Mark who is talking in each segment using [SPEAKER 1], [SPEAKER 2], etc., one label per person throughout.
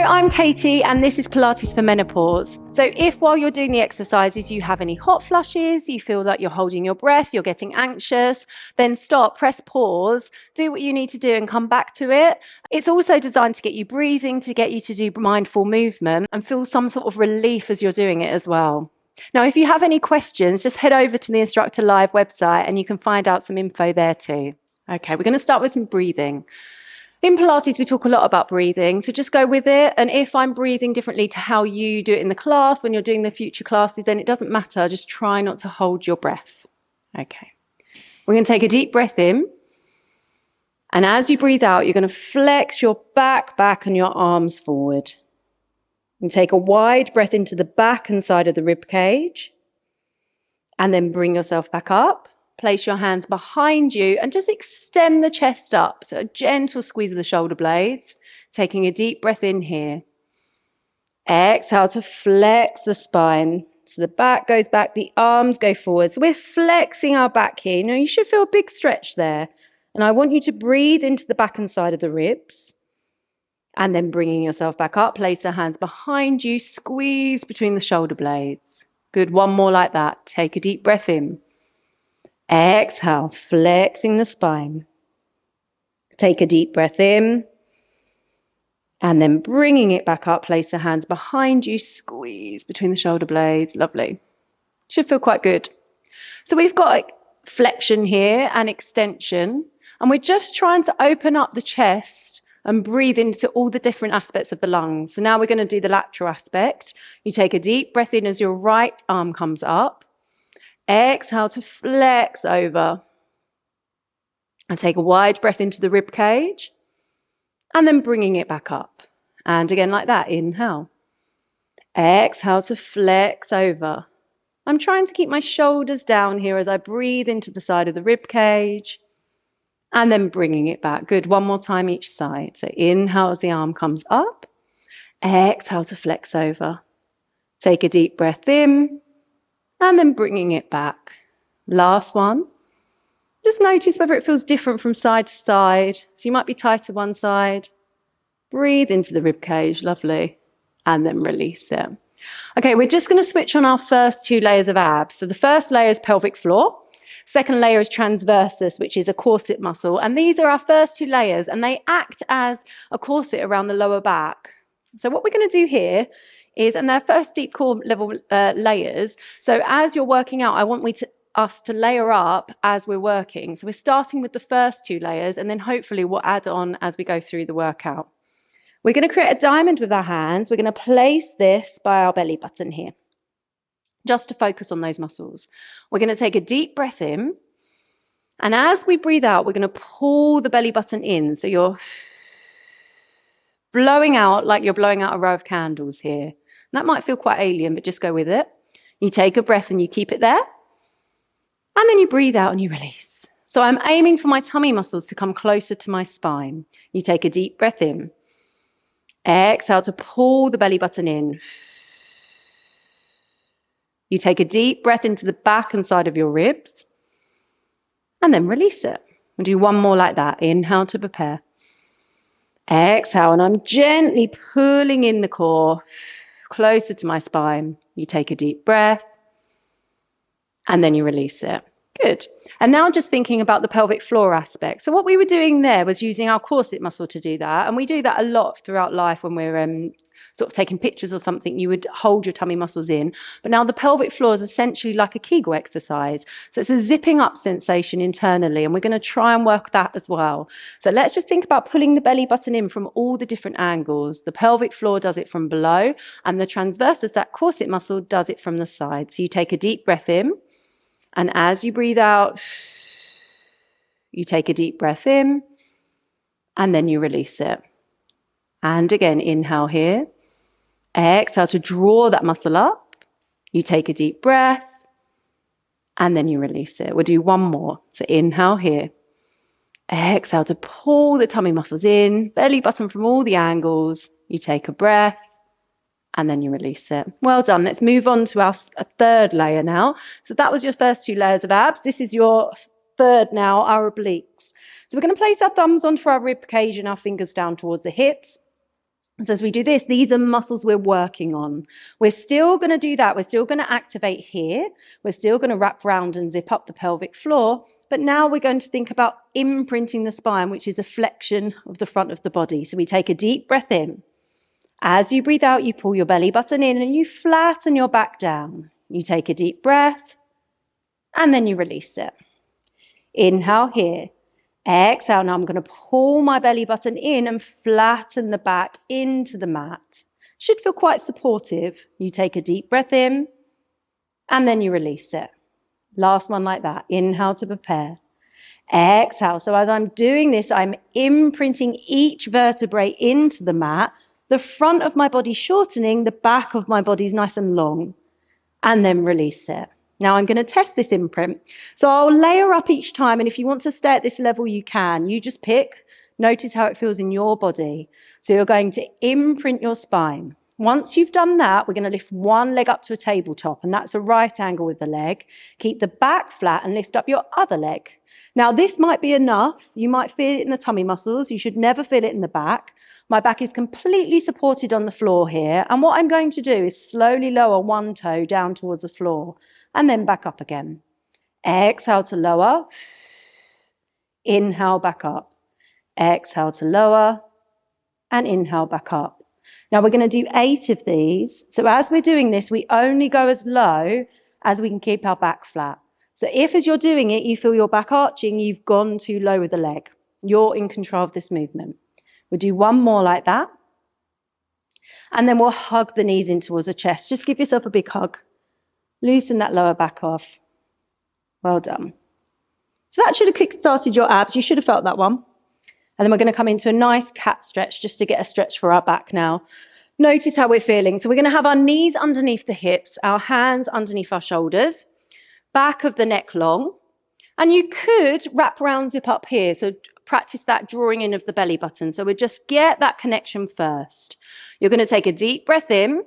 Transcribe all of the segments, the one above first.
[SPEAKER 1] I'm Katie and this is Pilates for Menopause. So if while you're doing the exercises you have any hot flushes, you feel like you're holding your breath, you're getting anxious, then stop, press pause, do what you need to do and come back to it. It's also designed to get you breathing, to get you to do mindful movement and feel some sort of relief as you're doing it as well. Now, if you have any questions, just head over to the InstructorLive website and you can find out some info there too. Okay, we're going to start with some breathing. In Pilates, we talk a lot about breathing, so just go with it. And if I'm breathing differently to how you do it in the class, when you're doing the future classes, then it doesn't matter. Just try not to hold your breath. Okay. We're going to take a deep breath in. And as you breathe out, you're going to flex your back and your arms forward. And take a wide breath into the back and side of the rib cage. And then bring yourself back up. Place your hands behind you and just extend the chest up. So a gentle squeeze of the shoulder blades. Taking a deep breath in here. Exhale to flex the spine. So the back goes back, the arms go forward. So we're flexing our back here. Now you should feel a big stretch there. And I want you to breathe into the back and side of the ribs. And then bringing yourself back up, place the hands behind you, squeeze between the shoulder blades. Good, one more like that. Take a deep breath in. Exhale, flexing the spine. Take a deep breath in. And then bringing it back up, place the hands behind you, squeeze between the shoulder blades. Lovely. Should feel quite good. So we've got flexion here and extension. And we're just trying to open up the chest and breathe into all the different aspects of the lungs. So now we're going to do the lateral aspect. You take a deep breath in as your right arm comes up. Exhale to flex over. And take a wide breath into the rib cage. And then bringing it back up. And again like that, inhale. Exhale to flex over. I'm trying to keep my shoulders down here as I breathe into the side of the rib cage. And then bringing it back. Good. One more time each side. So inhale as the arm comes up. Exhale to flex over. Take a deep breath in. And then bringing it back. Last one. Just notice whether it feels different from side to side. So you might be tighter one side. Breathe into the rib cage. Lovely. And then release it. Okay, we're just going to switch on our first two layers of abs. So the first layer is pelvic floor. Second layer is transversus, which is a corset muscle. And these are our first two layers, and they act as a corset around the lower back. So what we're going to do here is, and they're first deep core level layers. So as you're working out, I want us to layer up as we're working. So we're starting with the first two layers, and then hopefully we'll add on as we go through the workout. We're going to create a diamond with our hands. We're going to place this by our belly button here, just to focus on those muscles. We're going to take a deep breath in. And as we breathe out, we're going to pull the belly button in. So you're blowing out like you're blowing out a row of candles here. And that might feel quite alien, but just go with it. You take a breath and you keep it there. And then you breathe out and you release. So I'm aiming for my tummy muscles to come closer to my spine. You take a deep breath in. Exhale to pull the belly button in. You take a deep breath into the back and side of your ribs. And then release it. We'll do one more like that. Inhale to prepare. Exhale, and I'm gently pulling in the core closer to my spine. You take a deep breath. And then you release it. Good. And now just thinking about the pelvic floor aspect. So what we were doing there was using our corset muscle to do that. And we do that a lot throughout life when we're sort of taking pictures or something. You would hold your tummy muscles in. But now the pelvic floor is essentially like a Kegel exercise. So it's a zipping up sensation internally. And we're going to try and work that as well. So let's just think about pulling the belly button in from all the different angles. The pelvic floor does it from below. And the transversus, that corset muscle, does it from the side. So you take a deep breath in. And as you breathe out, you take a deep breath in, and then you release it. And again, inhale here. Exhale to draw that muscle up. You take a deep breath, and then you release it. We'll do one more. So inhale here. Exhale to pull the tummy muscles in, belly button from all the angles. You take a breath. And then you release it. Well done. Let's move on to our third layer now. So that was your first two layers of abs. This is your third now, our obliques. So we're going to place our thumbs onto our rib cage and our fingers down towards the hips. So as we do this, these are muscles we're working on. We're still going to do that. We're still going to activate here. We're still going to wrap round and zip up the pelvic floor. But now we're going to think about imprinting the spine, which is a flexion of the front of the body. So we take a deep breath in. As you breathe out, you pull your belly button in and you flatten your back down. You take a deep breath and then you release it. Inhale here. Exhale. Now I'm going to pull my belly button in and flatten the back into the mat. Should feel quite supportive. You take a deep breath in and then you release it. Last one like that. Inhale to prepare. Exhale. So as I'm doing this, I'm imprinting each vertebrae into the mat. The front of my body shortening, the back of my body is nice and long. And then release it. Now I'm going to test this imprint. So I'll layer up each time, and if you want to stay at this level, you can. You just pick, notice how it feels in your body. So you're going to imprint your spine. Once you've done that, we're going to lift one leg up to a tabletop, and that's a right angle with the leg. Keep the back flat and lift up your other leg. Now this might be enough. You might feel it in the tummy muscles. You should never feel it in the back. My back is completely supported on the floor here, and what I'm going to do is slowly lower one toe down towards the floor. And then back up again. Exhale to lower. Inhale back up. Exhale to lower. And inhale back up. Now we're going to do 8 of these. So as we're doing this, we only go as low as we can keep our back flat. So if as you're doing it, you feel your back arching, you've gone too low with the leg. You're in control of this movement. We'll do one more like that. And then we'll hug the knees in towards the chest. Just give yourself a big hug. Loosen that lower back off. Well done. So that should have kick-started your abs. You should have felt that one. And then we're going to come into a nice cat stretch just to get a stretch for our back now. Notice how we're feeling. So we're going to have our knees underneath the hips, our hands underneath our shoulders, back of the neck long. And you could wrap around, zip up here. So practice that drawing in of the belly button. So we just get that connection first. You're going to take a deep breath in.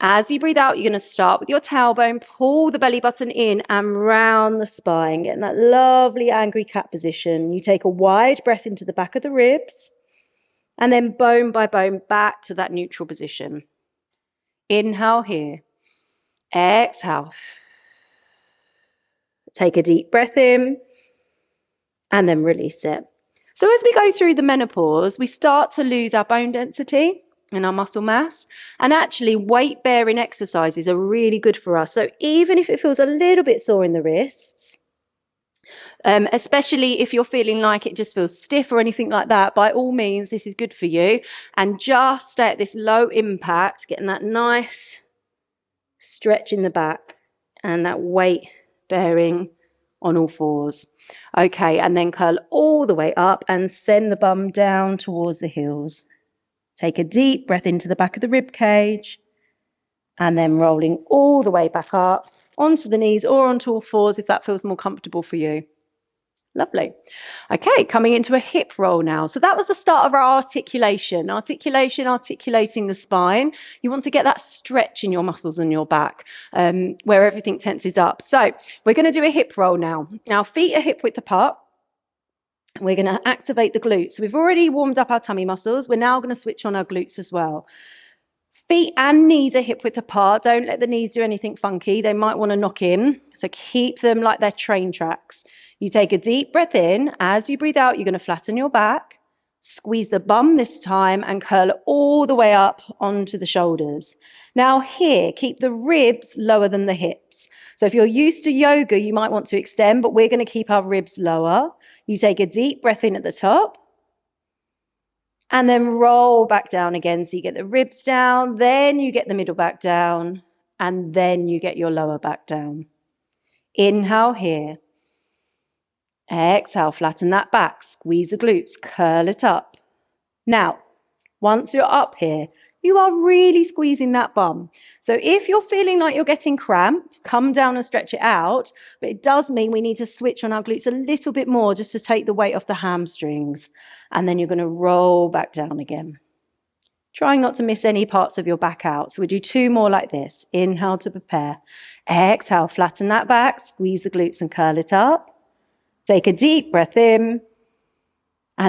[SPEAKER 1] As you breathe out, you're going to start with your tailbone, pull the belly button in and round the spine, getting that lovely angry cat position. You take a wide breath into the back of the ribs and then bone by bone back to that neutral position. Inhale here. Exhale. Take a deep breath in and then release it. So as we go through the menopause, we start to lose our bone density and our muscle mass. And actually, weight-bearing exercises are really good for us. So even if it feels a little bit sore in the wrists, especially if you're feeling like it just feels stiff or anything like that, by all means, this is good for you. And just stay at this low impact, getting that nice stretch in the back and that weight bearing on all fours. Okay, and then curl all the way up and send the bum down towards the heels. Take a deep breath into the back of the rib cage and then rolling all the way back up onto the knees or onto all fours if that feels more comfortable for you. Lovely. Okay, coming into a hip roll now. So that was the start of our articulation. Articulating the spine. You want to get that stretch in your muscles and your back where everything tenses up. So we're going to do a hip roll now. Now feet are hip width apart. We're going to activate the glutes. We've already warmed up our tummy muscles. We're now going to switch on our glutes as well. Feet and knees are hip width apart. Don't let the knees do anything funky. They might want to knock in. So keep them like they're train tracks. You take a deep breath in. As you breathe out, you're going to flatten your back. Squeeze the bum this time and curl all the way up onto the shoulders. Now here, keep the ribs lower than the hips. So if you're used to yoga, you might want to extend, but we're going to keep our ribs lower. You take a deep breath in at the top and then roll back down again. So you get the ribs down, then you get the middle back down, and then you get your lower back down. Inhale here. Exhale, flatten that back, squeeze the glutes, curl it up. Now, once you're up here, you are really squeezing that bum. So if you're feeling like you're getting cramp, come down and stretch it out. But it does mean we need to switch on our glutes a little bit more just to take the weight off the hamstrings. And then you're going to roll back down again. Trying not to miss any parts of your back out. So we do 2 more like this. Inhale to prepare. Exhale, flatten that back, squeeze the glutes and curl it up. Take a deep breath in